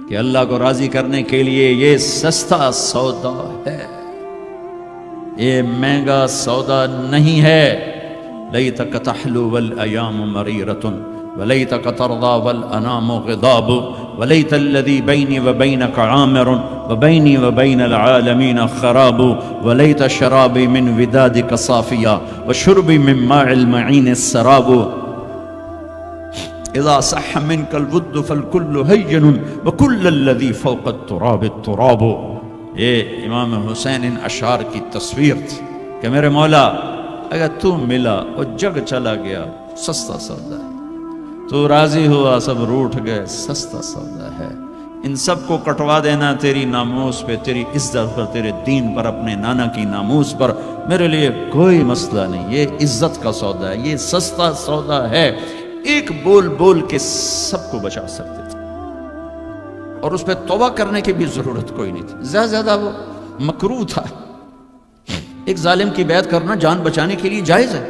کہ اللہ کو راضی کرنے کے لیے یہ سستا سودا ہے، یہ مہنگا سودا نہیں ہے۔ لیتک تحلو والایام مریرۃ ولیتک ترضی والانام غضاب ولیت الذی بینی وبینک عامر وبینی وبین العالمین خراب ولیت شرابی من ودادک صافیا وشربی من ماء المعین السراب اذا صح منك الود فالكل هين وكل الذي فوق التراب التراب۔ یہ امام حسین ان اشعار کی تصویر تھی کہ میرے مولا اگر تو ملا اور جگ چلا گیا سستا سودا ہے، تو راضی ہوا سب روٹھ گئے سستا سودا ہے۔ ان سب کو کٹوا دینا تیری ناموس پہ، تیری عزت پر، تیرے دین پر، اپنے نانا کی ناموس پر میرے لیے کوئی مسئلہ نہیں۔ یہ عزت کا سودا ہے، یہ سستا سودا ہے۔ ایک بول بول کے سب کو بچا سکتے تھے اور اس پہ توبہ کرنے کی بھی ضرورت کوئی نہیں تھی۔ زیادہ وہ مکروہ تھا۔ ایک ظالم کی بیعت کرنا جان بچانے کے لیے جائز ہے،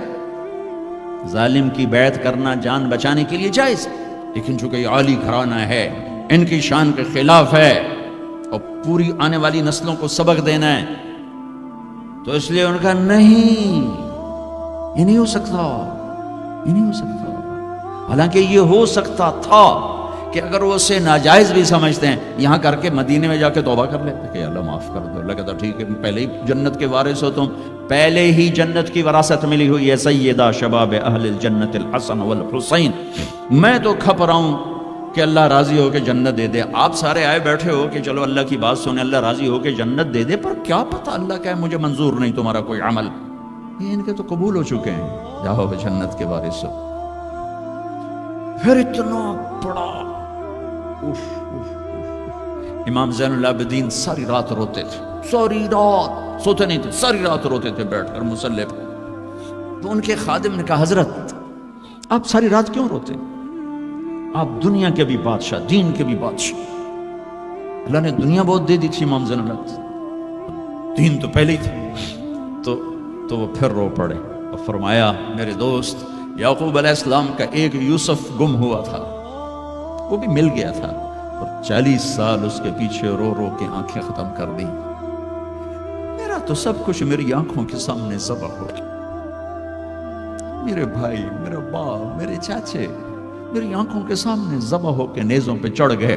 ظالم کی بیعت کرنا جان بچانے کے لیے جائز ہے، لیکن چونکہ یہ عالی گھرانہ ہے، ان کی شان کے خلاف ہے اور پوری آنے والی نسلوں کو سبق دینا ہے، تو اس لیے ان کا نہیں، یہ نہیں ہو سکتا، یہ نہیں ہو سکتا۔ حالانکہ یہ ہو سکتا تھا کہ اگر وہ اسے ناجائز بھی سمجھتے ہیں، یہاں کر کے مدینے میں جا کے توبہ کر لیتے کہ اللہ معاف کر دو۔ اللہ کہتا ٹھیک ہے، پہلے ہی جنت کے وارث ہو تم، پہلے ہی جنت کی وراثت ملی ہوئی ہے، سیدہ شباب اہل الجنت الحسن والحسین۔ میں تو کھپ رہا ہوں کہ اللہ راضی ہو کے جنت دے دے، آپ سارے آئے بیٹھے ہو کہ چلو اللہ کی بات سنیں، اللہ راضی ہو کے جنت دے دے، پر کیا پتہ اللہ کہے مجھے منظور نہیں تمہارا کوئی عمل۔ یہ ان کے تو قبول ہو چکے ہیں، جاؤ جنت کے وارث ہو۔ پھر اتنا بڑا امام زین العابدین ساری رات روتے تھے، ساری رات سوتے نہیں تھے، ساری رات روتے تھے بیٹھ کر مصلی پہ۔ تو ان کے خادم نے کہا حضرت آپ ساری رات کیوں روتے؟ آپ دنیا کے بھی بادشاہ، دین کے بھی بادشاہ، اللہ نے دنیا بہت دے دی تھی امام زین العابدین، دین تو پہلے ہی تھا۔ تو وہ پھر رو پڑے اور فرمایا میرے دوست یعقوب علیہ السلام کا ایک یوسف گم ہوا تھا، وہ بھی مل گیا تھا، اور 40 سال اس کے پیچھے رو رو کے آنکھیں ختم کر دی۔ میرا تو سب کچھ میری آنکھوں کے سامنے ذبح ہو گیا، میرے بھائی، میرا باپ، میرے چاچے میری آنکھوں کے سامنے ذبح ہو کے نیزوں پہ چڑھ گئے،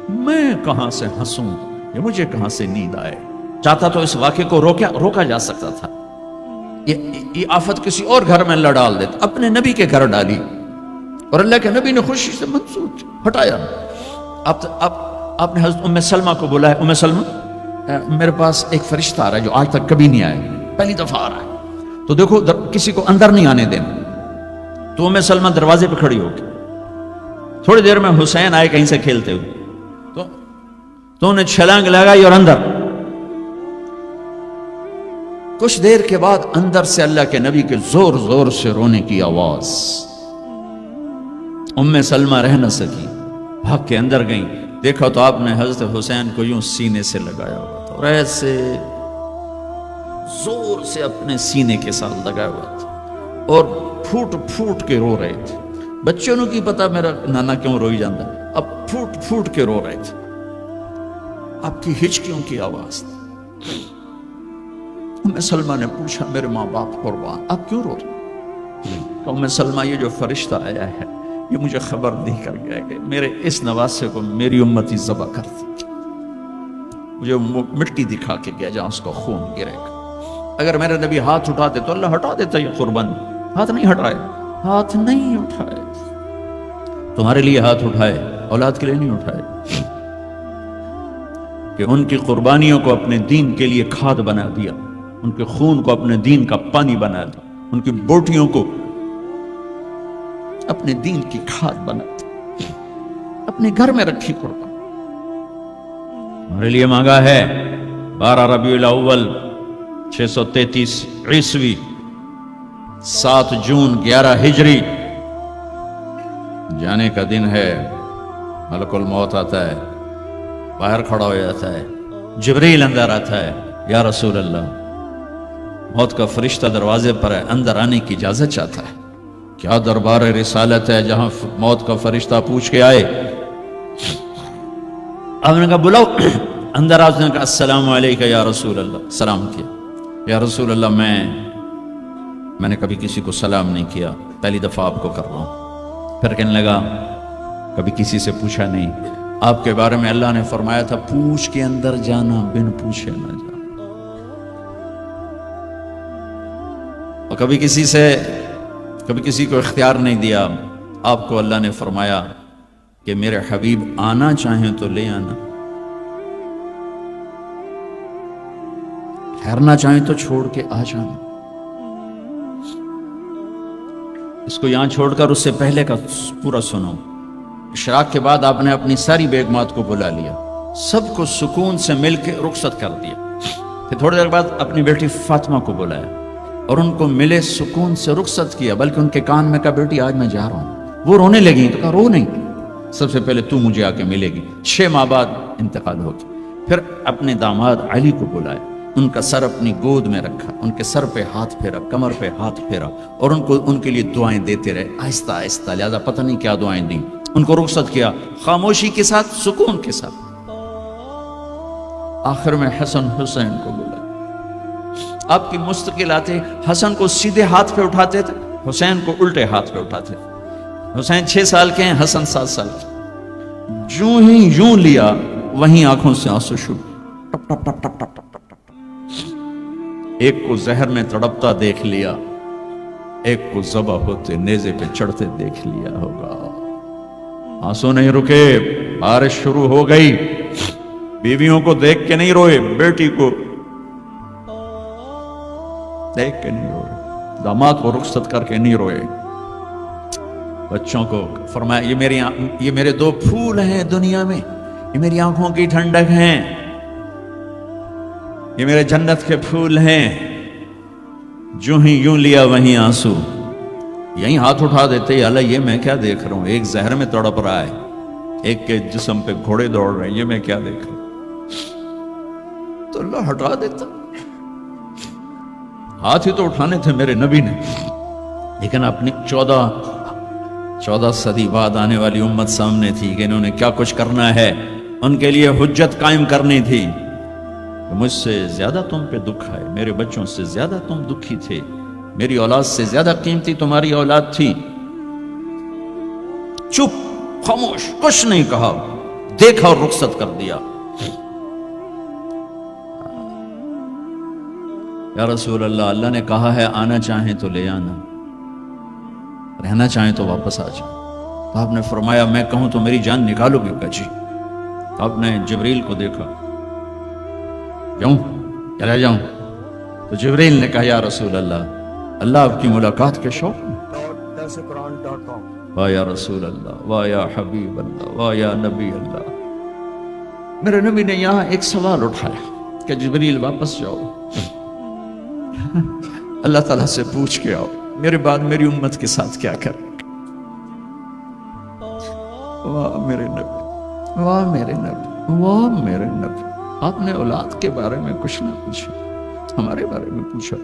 میں کہاں سے ہنسوں یا مجھے کہاں سے نیند آئے؟ چاہتا تو اس واقعے کو روکا جا سکتا تھا، یہ آفت کسی اور گھر میں اللہ ڈال دیتا، اپنے نبی کے گھر ڈالی، اور اللہ کے نبی نے خوشی سے منسوخ ہٹایا۔ آپ نے حضرت ام سلمہ کو بلایا، ام سلمہ میرے پاس ایک فرشتہ آ رہا ہے جو آج تک کبھی نہیں آیا، پہلی دفعہ آ رہا ہے، تو دیکھو کسی کو اندر نہیں آنے دینا۔ تو ام سلمہ دروازے پہ کھڑی ہو کے، تھوڑی دیر میں حسین آئے کہیں سے کھیلتے ہوئے، تو انہیں چھلانگ لگائی اور اندر۔ کچھ دیر کے بعد اندر سے اللہ کے نبی کے زور زور سے رونے کی آواز۔ ام سلمہ رہ نہ سکی، بھاگ کے اندر گئیں، دیکھا تو آپ نے حضرت حسین کو یوں سینے سے لگایا ہوا تھا، اور ایسے زور سے اپنے سینے کے ساتھ لگایا ہوا تھا، اور پھوٹ پھوٹ کے رو رہے تھے۔ بچوں کو کی پتا میرا نانا کیوں روئی جاتا، اب پھوٹ پھوٹ کے رو رہے تھے، آپ کی ہچکیوں کی آواز تھی۔ ام سلمہ نے پوچھا میرے ماں باپ قربان آپ کیوں رو رہے؟ ام سلمہ یہ جو فرشتہ آیا ہے یہ مجھے خبر دے کر گیا کہ میرے اس نواسے کو میری امتی ذبح کر دی، مجھے مٹی دکھا کے گیا جہاں اس کا خون گرے گا، اگر میرے نبی ہاتھ اٹھاتے تو اللہ ہٹا دیتا یہ قربان، ہاتھ نہیں ہٹائے، ہاتھ نہیں اٹھائے، تمہارے لیے ہاتھ اٹھائے، اولاد کے لیے نہیں اٹھائے، کہ ان کی قربانیوں کو اپنے دین کے لیے کھاد بنا دیا، ان کے خون کو اپنے دین کا پانی بنا دیا، ان کی بوٹیوں کو اپنے دین کی کھاد بنا دی، اپنے گھر میں رکھی قربان، ہمارے لیے مانگا ہے 12 ربیع الاول 633 عیسوی 7 جون 11 ہجری جانے کا دن ہے۔ ملک الموت آتا ہے، باہر کھڑا ہو جاتا ہے، جبریل اندر آتا ہے، یا رسول اللہ موت کا فرشتہ دروازے پر ہے، اندر آنے کی اجازت چاہتا ہے۔ کیا دربار رسالت ہے جہاں موت کا فرشتہ پوچھ کے آئے؟ آپ نے کہا بلاؤ، اندر آ، نے کہا السلام علیکم یا رسول اللہ، سلام کیا، یا رسول اللہ میں نے کبھی کسی کو سلام نہیں کیا، پہلی دفعہ آپ کو کر رہا ہوں۔ پھر کہنے لگا کبھی کسی سے پوچھا نہیں، آپ کے بارے میں اللہ نے فرمایا تھا پوچھ کے اندر جانا، بن پوچھے نہ جانا۔ اور کبھی کسی کو اختیار نہیں دیا، آپ کو اللہ نے فرمایا کہ میرے حبیب آنا چاہیں تو لے آنا، ٹھہرنا چاہیں تو چھوڑ کے آ جانا۔ اس کو یہاں چھوڑ کر اس سے پہلے کا پورا سنو۔ اشراق کے بعد آپ نے اپنی ساری بیگمات کو بلا لیا، سب کو سکون سے مل کے رخصت کر دیا۔ پھر تھوڑی دیر بعد اپنی بیٹی فاطمہ کو بلایا اور ان کو ملے سکون سے رخصت کیا، بلکہ ان کے کان میں کہا بیٹی آج میں جا رہا ہوں۔ وہ رونے لگی تو کہا رو نہیں، سب سے پہلے تو مجھے آ کے ملے گی۔ 6 ماہ بعد انتقال ہو گیا۔ پھر اپنے داماد علی کو بلایا، ان کا سر اپنی گود میں رکھا، ان کے سر پہ ہاتھ پھیرا، کمر پہ ہاتھ پھیرا، اور ان کے لیے دعائیں دیتے رہے آہستہ آہستہ، لہذا پتہ نہیں کیا دعائیں دیں۔ ان کو رخصت کیا خاموشی کے ساتھ، سکون کے ساتھ۔ آخر میں حسن حسین کو بلایا۔ آپ کی مستقلات حسن کو سیدھے ہاتھ پہ اٹھاتے تھے، حسین کو الٹے ہاتھ پہ اٹھاتے تھے۔ حسین 6 سال کے ہیں، حسن 7 سال کے۔ جو ہی یوں لیا وہیں آنکھوں سے آنسو شروع، ٹپ ٹپ ٹپ ٹپ ٹپ ٹپ ٹپ ٹپ۔ ایک کو زہر میں تڑپتا دیکھ لیا، ایک کو ذبح ہوتے نیزے پہ چڑھتے دیکھ لیا ہوگا۔ آنسو نہیں رکے، بارش شروع ہو گئی۔ بیویوں کو دیکھ کے نہیں روئے، بیٹی کو دیکھ کے نہیں روئے، داماد کو رخصت کر کے نہیں روئے، بچوں کو فرمایا یہ میرے 2 پھول ہیں دنیا میں، یہ میری آنکھوں کی ٹھنڈک ہیں، یہ میرے جنت کے پھول ہیں۔ جو ہی یوں لیا وہیں آنسو، یہیں ہاتھ اٹھا دیتے، یا اللہ یہ میں کیا دیکھ رہا ہوں، ایک زہر میں تڑپ رہا ہے، ایک کے جسم پہ گھوڑے دوڑ رہے ہیں، یہ میں کیا دیکھ رہا ہوں۔ تو اللہ ہٹا دیتا، ہاتھ ہی تو اٹھانے تھے میرے نبی نے، لیکن اپنی 14 صدی بعد آنے والی امت سامنے تھی کہ انہوں نے کیا کچھ کرنا ہے، ان کے لیے حجت قائم کرنی تھی۔ مجھ سے زیادہ تم پہ دکھ ہے، میرے بچوں سے زیادہ تم دکھی تھے، میری اولاد سے زیادہ قیمتی تمہاری اولاد تھی۔ چپ، خاموش، کچھ نہیں کہا، دیکھا اور رخصت کر دیا۔ یا رسول اللہ، اللہ نے کہا ہے آنا چاہیں تو لے آنا، رہنا چاہیں تو واپس آ جاؤ۔ تو آپ نے فرمایا میں کہوں تو میری جان نکالو گے؟ کہا جی۔ آپ نے جبریل کو دیکھا، کیوں چلا جاؤں؟ تو جبریل نے کہا یا رسول اللہ آپ کی ملاقات کے شوق میں۔ واہ یا رسول اللہ، واہ یا حبیب اللہ، واہ یا نبی اللہ۔ میرے نبی نے یہاں ایک سوال اٹھایا کہ جبریل واپس جاؤ، اللہ تعالیٰ سے پوچھ کے آؤ میرے بعد میری امت کے ساتھ کیا کر۔ واہ میرے نبی، واہ میرے نبی، واہ میرے نبی۔ آپ نے اولاد کے بارے میں کچھ نہ پوچھا، ہمارے بارے میں پوچھا۔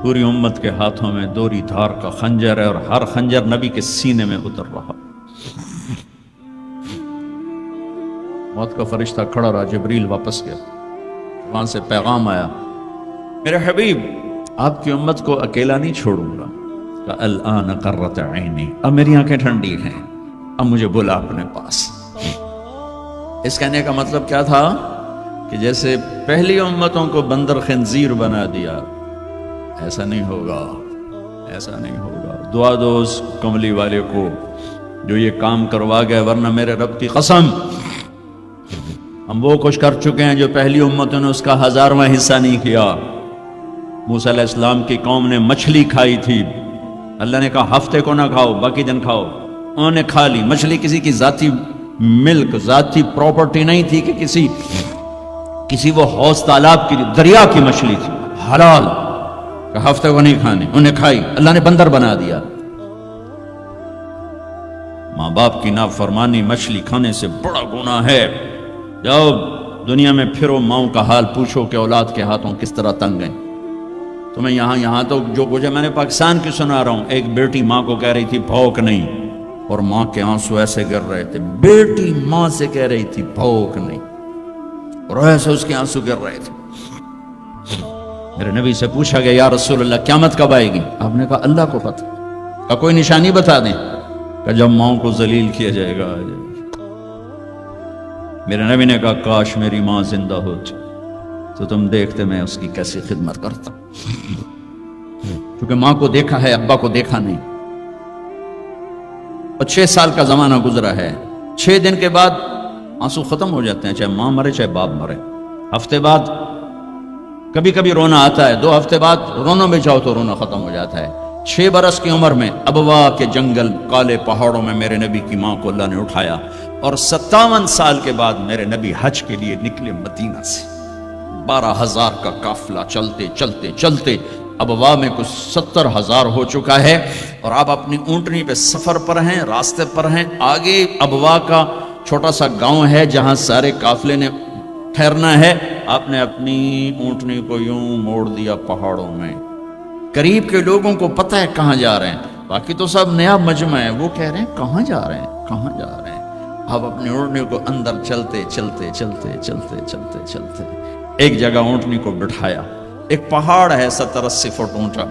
پوری امت کے ہاتھوں میں دوری دھار کا خنجر ہے، اور ہر خنجر نبی کے سینے میں اتر رہا۔ موت کا فرشتہ کھڑا رہا، جبریل واپس گیا، وہاں سے پیغام آیا میرے حبیب آپ کی امت کو اکیلا نہیں چھوڑوں گا۔ الآن قرۃ عینی، اب میری آنکھیں ٹھنڈی ہیں، اب مجھے بلا اپنے پاس۔ اس کہنے کا مطلب کیا تھا کہ جیسے پہلی امتوں کو بندر خنزیر بنا دیا، ایسا نہیں ہوگا، ایسا نہیں ہوگا۔ دعا دو اس کملی والے کو جو یہ کام کروا گیا، ورنہ میرے رب کی قسم ہم وہ کچھ کر چکے ہیں جو پہلی امتوں نے اس کا 1000واں حصہ نہیں کیا۔ موسیٰ علیہ السلام کی قوم نے مچھلی کھائی تھی، اللہ نے کہا ہفتے کو نہ کھاؤ، باقی دن کھاؤ، انہوں نے کھا لی۔ مچھلی کسی کی ذاتی ملک، ذاتی پراپرٹی نہیں تھی کہ کسی وہ حوض تالاب کی، دریا کی مچھلی تھی، حلال، کہ ہفتے کو نہیں کھانے، انہیں کھائی، اللہ نے بندر بنا دیا۔ ماں باپ کی نافرمانی مچھلی کھانے سے بڑا گناہ ہے۔ جاؤ دنیا میں پھرو، ماؤں کا حال پوچھو کہ اولاد کے ہاتھوں کس طرح تنگ ہیں۔ تمہیں یہاں تو جو کچھ ہے میں نے پاکستان کی سنا رہا ہوں، ایک بیٹی ماں کو کہہ رہی تھی بھوک نہیں، اور ماں کے آنسو ایسے گر رہے تھے. بیٹی ماں سے کہہ رہی تھی بھوک نہیں، اور ایسے اس کے آنسو گر رہے تھے. میرے نبی سے پوچھا گیا یا رسول اللہ قیامت کب آئے گی؟ آپ نے کہا اللہ کو پتہ. کہا کوئی نشانی بتا دیں. کہ جب ماں کو ذلیل کیا جائے گا. میرے نبی نے کہا کاش میری ماں زندہ ہوتی تو تم دیکھتے میں اس کی کیسی خدمت کرتا. کیونکہ ماں کو دیکھا ہے، ابا کو دیکھا نہیں. اور 6 سال کا زمانہ گزرا ہے. 6 دن کے بعد آنسو ختم ہو جاتے ہیں، چاہے ماں مرے چاہے باپ مرے. ہفتے بعد کبھی کبھی رونا آتا ہے، 2 ہفتے بعد رونا میں جاؤ تو رونا ختم ہو جاتا ہے. 6 برس کی عمر میں ابوا کے جنگل کالے پہاڑوں میں میرے نبی کی ماں کو اللہ نے اٹھایا، اور 57 سال کے بعد میرے نبی حج کے لیے نکلے مدینہ سے. 12,000 کا قافلہ چلتے چلتے چلتے ابوا میں کچھ 70,000 ہو چکا ہے. اور آپ اپنی اونٹنی پہ سفر پر ہیں، راستے پر ہیں. آگے ابوا کا چھوٹا سا گاؤں ہے جہاں سارے قافلے نے ٹھہرنا ہے. آپ نے اپنی اونٹنی کو یوں موڑ دیا پہاڑوں میں. قریب کے لوگوں کو پتہ ہے کہاں جا رہے ہیں، باقی تو سب نیا مجمع ہے. وہ کہہ رہے ہیں کہاں جا رہے ہیں، کہاں جا رہے ہیں. آپ اپنی اونٹنی کو اندر چلتے چلتے چلتے چلتے چلتے چلتے ایک جگہ اونٹنی کو بٹھایا. ایک پہاڑ ہے 70-80 فٹ اونچا،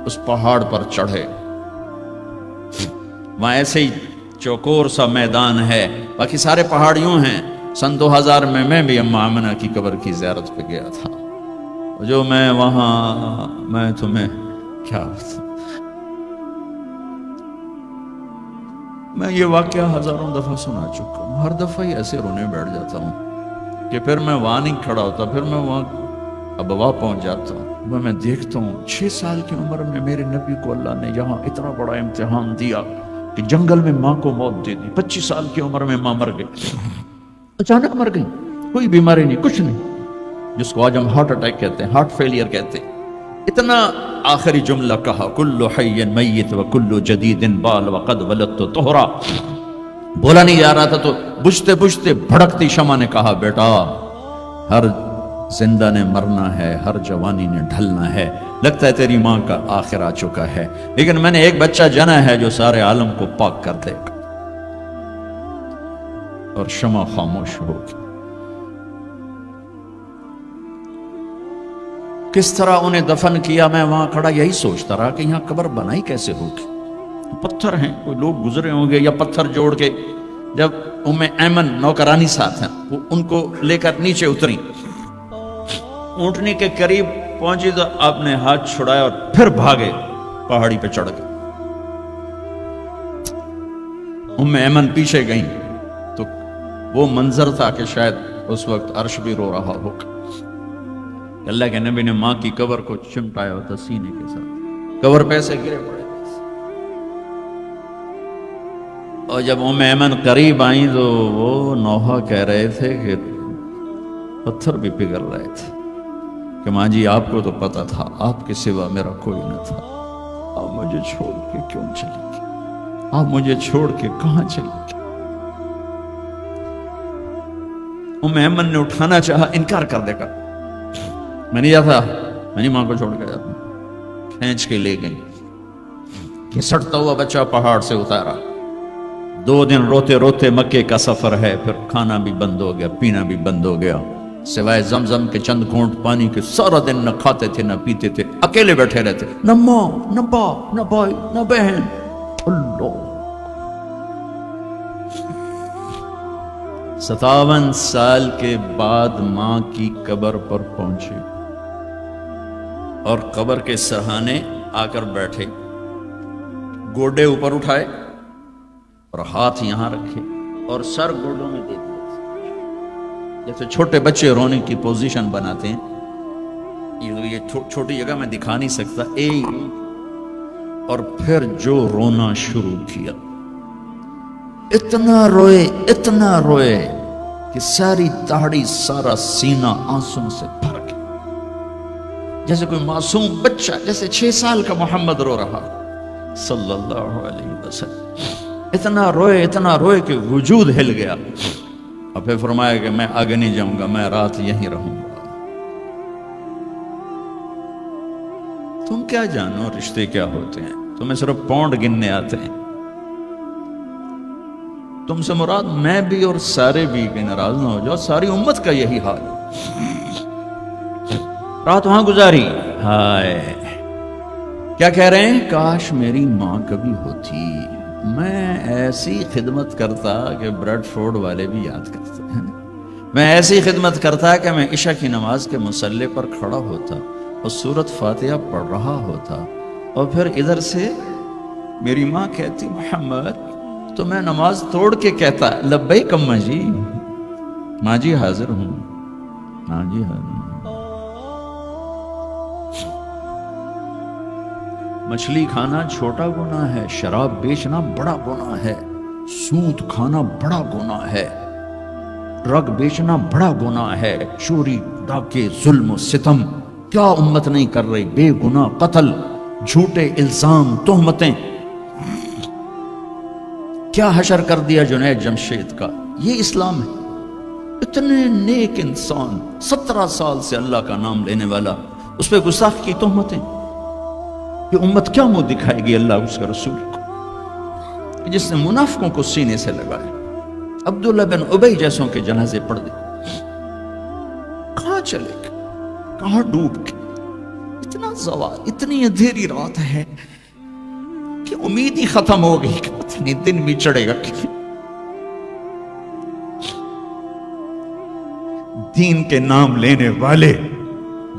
اس پہاڑ پر چڑھے. وہاں ایسے ہی چوکور سا میدان ہے، باقی سارے پہاڑ یوں ہیں. سن 2000 میں بھی اماں آمنہ کی قبر کی زیارت پہ گیا تھا. جو میں وہاں، میں تمہیں کیا بتاؤں، میں یہ واقعہ ہزاروں دفعہ سنا چکا ہوں. ہر دفعہ ہی ایسے رونے بیٹھ جاتا ہوں کہ پھر میں وہاں نہیں کھڑا ہوتا. پھر میں وہاں ابوا پہنچ جاتا ہوں. میں دیکھتا ہوں 6 سال کی عمر میں میرے نبی کو اللہ نے یہاں اتنا بڑا امتحان دیا کہ جنگل میں ماں کو موت دے دی. 25 سال کی عمر میں ماں مر گئی، اچانک مر گئی، کوئی بیماری نہیں، کچھ نہیں، جس کو آج ہم ہارٹ اٹیک کہتے ہیں، ہارٹ فیلئر کہتے ہیں. اتنا آخری جملہ کہا کل حی میت و کل جدید بال وقد ولدت طہرا. بولا نہیں جا رہا تھا تو بجھتے بجھتے بھڑکتی شمع نے کہا بیٹا ہر زندہ نے مرنا ہے، ہر جوانی نے ڈھلنا ہے. لگتا ہے تیری ماں کا آخر آ چکا ہے، لیکن میں نے ایک بچہ جنا ہے جو سارے عالم کو پاک کر دے گا. اور شمع خاموش ہوگی. کس طرح انہیں دفن کیا، میں وہاں کھڑا یہی سوچتا رہا کہ یہاں قبر بنائی کیسے ہوگی. پتھر ہیں، کوئی لوگ گزرے ہوں گے یا پتھر جوڑ کے. جب ام ایمن نوکرانی ساتھ ہیں، وہ ان کو لے کر نیچے اتری، اونٹنی کے قریب پہنچی تو آپ نے ہاتھ چھڑایا اور پھر بھاگے، پہاڑی پہ چڑھ گئے. ام ایمن پیچھے گئیں تو وہ منظر تھا کہ شاید اس وقت عرش بھی رو رہا ہوگا. اللہ کے نبی نے ماں کی قبر کو چمٹایا ہوتا سینے کے ساتھ، قبر پہ سے گرے پڑے. اور جب ام ایمن قریب آئیں تو وہ نوحہ کہہ رہے تھے کہ پتھر بھی پگھل رہے تھے کہ ماں جی آپ کو تو پتا تھا آپ کے سوا میرا کوئی نہ تھا، آپ مجھے چھوڑ کے کیوں چلی گئی، آپ مجھے چھوڑ کے کہاں چلی گئی. ام ایمن نے اٹھانا چاہا، انکار کر دے گا، میں نہیں جاتا، میں نہیں ماں کو چھوڑ کے جاتا. کھینچ کے لے گئی، گھسٹتا ہوا بچہ پہاڑ سے اتارا. 2 دن روتے روتے مکے کا سفر ہے، پھر کھانا بھی بند ہو گیا، پینا بھی بند ہو گیا، سوائے زمزم کے چند گھونٹ پانی کے سارا دن نہ کھاتے تھے نہ پیتے تھے، اکیلے بیٹھے رہتے، نہ ماں نہ باپ نہ بھائی نہ بہن. اللہ 57 سال کے بعد ماں کی قبر پر پہنچے اور قبر کے سرہانے آ کر بیٹھے، گوڈے اوپر اٹھائے اور ہاتھ یہاں رکھے اور سر گوڈوں میں دے دیا، جیسے چھوٹے بچے رونے کی پوزیشن بناتے ہیں. یہ چھوٹی جگہ میں دکھا نہیں سکتا. اور پھر جو رونا شروع کیا، اتنا روئے کہ ساری داڑھی سارا سینہ آنسوں سے بھر گیا، جیسے کوئی معصوم بچہ، جیسے 6 سال کا محمد رو رہا صلی اللہ علیہ وسلم. اتنا روئے کہ وجود ہل گیا. اور پھر فرمایا کہ میں آگے نہیں جاؤں گا، میں رات یہیں رہوں گا. تم کیا جانو رشتے کیا ہوتے ہیں، تمہیں صرف پاؤنڈ گننے آتے ہیں. تم سے مراد میں بھی اور سارے بھی، کہ ناراض نہ ہو جاؤ، ساری امت کا یہی حال ہے۔ رات وہاں گزاری، ہائے کیا کہہ رہے ہیں؟ کاش میری ماں کبھی ہوتی، میں ایسی خدمت کرتا کہ بریڈ فورڈ والے بھی یاد کرتے ہیں، میں ایسی خدمت کرتا کہ میں عشاء کی نماز کے مصلے پر کھڑا ہوتا اور سورۃ فاتحہ پڑھ رہا ہوتا، اور پھر ادھر سے میری ماں کہتی محمد، تو میں نماز توڑ کے کہتا لبیک اماں جی، ماں جی حاضر ہوں، ماں جی حاضر ہوں۔ مچھلی کھانا چھوٹا گناہ ہے، شراب بیچنا بڑا گناہ ہے، سود کھانا بڑا گناہ ہے، ڈرگ بیچنا بڑا گناہ ہے، چوری ڈاکے ظلم و ستم کیا امت نہیں کر رہی، بے گناہ قتل، جھوٹے الزام تہمتیں، کیا حشر کر دیا جنید جمشید کا۔ یہ اسلام ہے۔ اتنے نیک انسان، 17 سال سے اللہ کا نام لینے والا، اس پہ گستاخ کی تہمتیں، یہ امت کیا منہ دکھائے گی اللہ اس کے رسول کو، جس نے منافقوں کو سینے سے لگائے، عبداللہ بن ابی جیسوں کے جنازے پڑھ دے، کہاں چلے گئے، کہاں ڈوب گئے۔ اتنا زوال، اتنی اندھیری رات ہے کہ امید ہی ختم ہو گئی کہ پتہ نہیں دن بھی چڑھے گا۔ دین کے نام لینے والے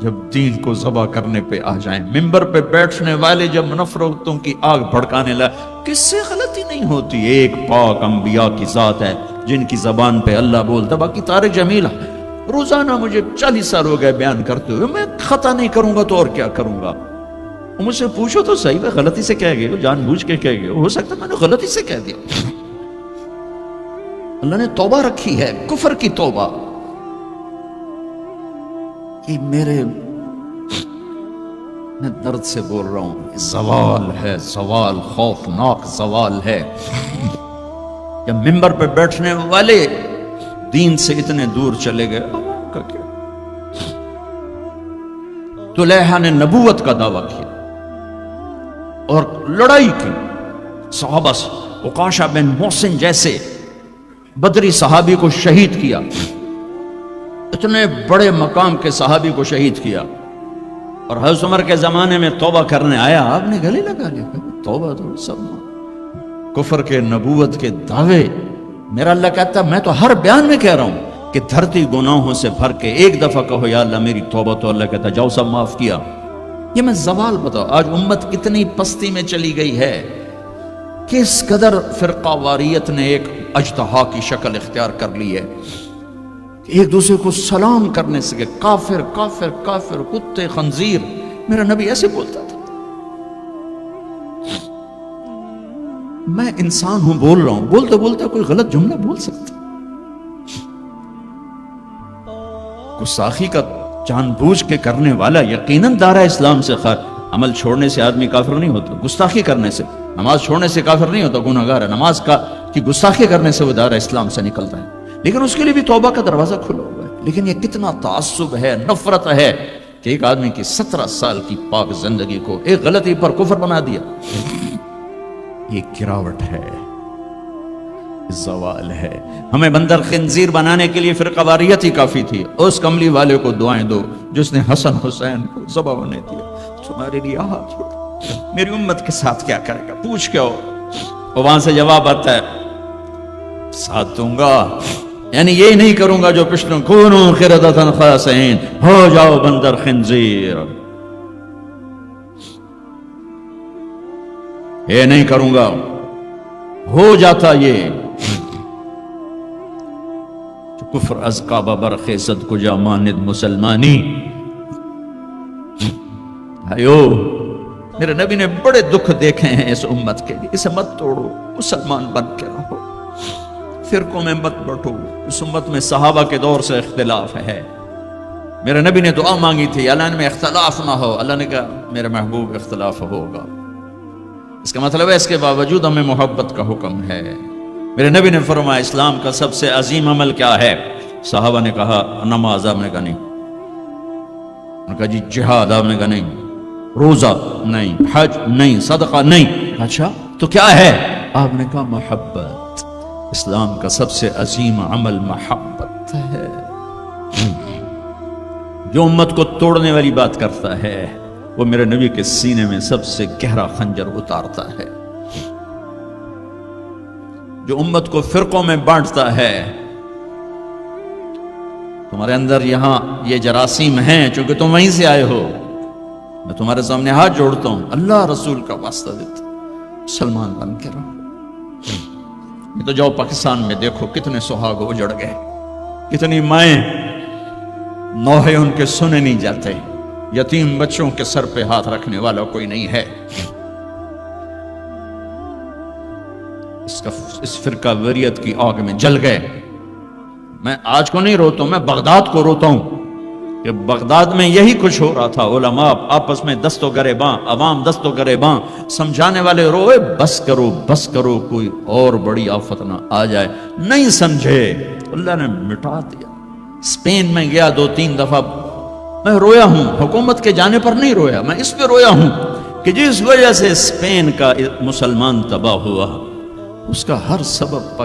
جب دین کو ذبح کرنے پہ آ جائیں، ممبر پہ بیٹھنے والے جب نفرتوں کی آگ بھڑکانے لگے، کس سے غلطی نہیں ہوتی؟ ایک پاک انبیاء کی ذات ہے جن کی زبان پہ اللہ بولتا، باقی طارق جمیل روزانہ مجھے 40 سال ہو گئے بیان کرتے ہوئے، میں خطا نہیں کروں گا تو اور کیا کروں گا؟ مجھ سے پوچھو تو صحیح، میں غلطی سے کہہ گئے، جان بوجھ کے کہہ گئے، ہو سکتا میں نے غلطی سے کہہ دیا۔ اللہ نے توبہ رکھی ہے، کفر کی توبہ۔ کہ میں درد سے بول رہا ہوں، زوال ہے، زوال خوفناک زوال ہے۔ جب ممبر پہ بیٹھنے والے دین سے اتنے دور چلے گئے، کا کیا؟ طلحہ نے نبوت کا دعویٰ کیا اور لڑائی کی صحابہ سے، عکاشہ بن محسن جیسے بدری صحابی کو شہید کیا، اتنے بڑے مقام کے صحابی کو شہید کیا، اور حضرت عمر کے زمانے میں توبہ کرنے آیا، آپ نے گلے لگا لیا، توبہ تو سب کفر کے نبوت کے دعوے۔ میرا اللہ کہتا میں تو ہر بیان میں کہہ رہا ہوں کہ دھرتی گناہوں سے بھر کے ایک دفعہ کہو یا اللہ میری توبہ، تو اللہ کہتا جاؤ سب معاف کیا۔ یہ میں زوال بتاؤ، آج امت کتنی پستی میں چلی گئی ہے، کس قدر فرقہ واریت نے ایک اجتہا کی شکل اختیار کر لی ہے، ایک دوسرے کو سلام کرنے سے کافر کافر کافر، کتے خنزیر۔ میرا نبی ایسے بولتا تھا۔ میں انسان ہوں، بول رہا ہوں، بولتے بولتے کوئی غلط جملہ بول سکتا۔ گستاخی کا جان بوجھ کے کرنے والا یقیناً دارہ اسلام سے عمل چھوڑنے سے آدمی کافر نہیں ہوتا، گستاخی کرنے سے، نماز چھوڑنے سے کافر نہیں ہوتا، گناہگار ہے، نماز کی گستاخی کرنے سے وہ دارہ اسلام سے نکلتا ہے، لیکن اس کے لیے بھی توبہ کا دروازہ کھلا ہوا ہے۔ لیکن یہ کتنا تعصب ہے، نفرت ہے کہ ایک آدمی کی 17 سال کی پاک زندگی کو ایک غلطی پر کفر بنا دیا۔ یہ گراوٹ ہے، زوال ہے۔ ہمیں بندر خنزیر بنانے کے لیے فرقہ واریت ہی کافی تھی۔ اس کملی والے کو دعائیں دو جس نے حسن حسین کو ذبح ہونے دیا، تمہارے لیے ہاتھ چھوڑ، میری امت کے ساتھ کیا کرے گا؟ پوچھ کے ہو، وہاں سے جواب آتا ہے ساتھ دوں گا، یعنی یہ نہیں کروں گا جو پچھلوں کونو قردۃ خاسئین، ہو جاؤ بندر خنزیر، یہ نہیں کروں گا۔ ہو جاتا یہ کفر از کعبہ برخیزد کجا ماند مسلمانی۔ بھائیو، میرے نبی نے بڑے دکھ دیکھے ہیں اس امت کے لیے، اسے مت توڑو، مسلمان بن کے رہو، فرقوں میں مت بٹو۔ اس امت میں صحابہ کے دور سے اختلاف ہے، میرے نبی نے دعا مانگی تھی اللہ میں اختلاف نہ ہو، اللہ نے کہا میرے محبوب اختلاف ہوگا۔ اس کا مطلب ہے اس کے باوجود ہمیں محبت کا حکم ہے۔ میرے نبی نے فرمایا اسلام کا سب سے عظیم عمل کیا ہے؟ صحابہ نے کہا نماز، آپ نے کہا نہیں، انہوں نے کہا جی جہاد، آپ نے کہا نہیں، روزہ نہیں، حج نہیں، صدقہ نہیں، اچھا تو کیا ہے؟ آپ نے کہا محبت۔ اسلام کا سب سے عظیم عمل محبت ہے. جو امت کو توڑنے والی بات کرتا ہے وہ میرے نبی کے سینے میں سب سے گہرا خنجر اتارتا ہے. جو امت کو فرقوں میں بانٹتا ہے، تمہارے اندر یہاں یہ جراثیم ہیں چونکہ تم وہیں سے آئے ہو، میں تمہارے سامنے ہاتھ جوڑتا ہوں، اللہ رسول کا واسطہ دیتا ہوں، مسلمان بن کے رہو. یہ تو جاؤ پاکستان میں دیکھو کتنے سہاگ اجڑ گئے، کتنی مائیں نوحے ان کے سنے نہیں جاتے، یتیم بچوں کے سر پہ ہاتھ رکھنے والا کوئی نہیں ہے. اس فرقہ وریت کی آگ میں جل گئے. میں آج کو نہیں روتا ہوں، میں بغداد کو روتا ہوں کہ بغداد میں یہی کچھ ہو رہا تھا. علماء آپس میں دست و گریباں، عوام دست و گریباں، سمجھانے والے روئے بس کرو کوئی اور بڑی آفت نہ آ جائے. نہیں سمجھے، اللہ نے مٹا دیا. اسپین میں گیا 2-3 دفعہ، میں رویا ہوں، حکومت کے جانے پر نہیں رویا، میں اس پہ رویا ہوں کہ جس وجہ سے اسپین کا مسلمان تباہ ہوا اس کا ہر سبب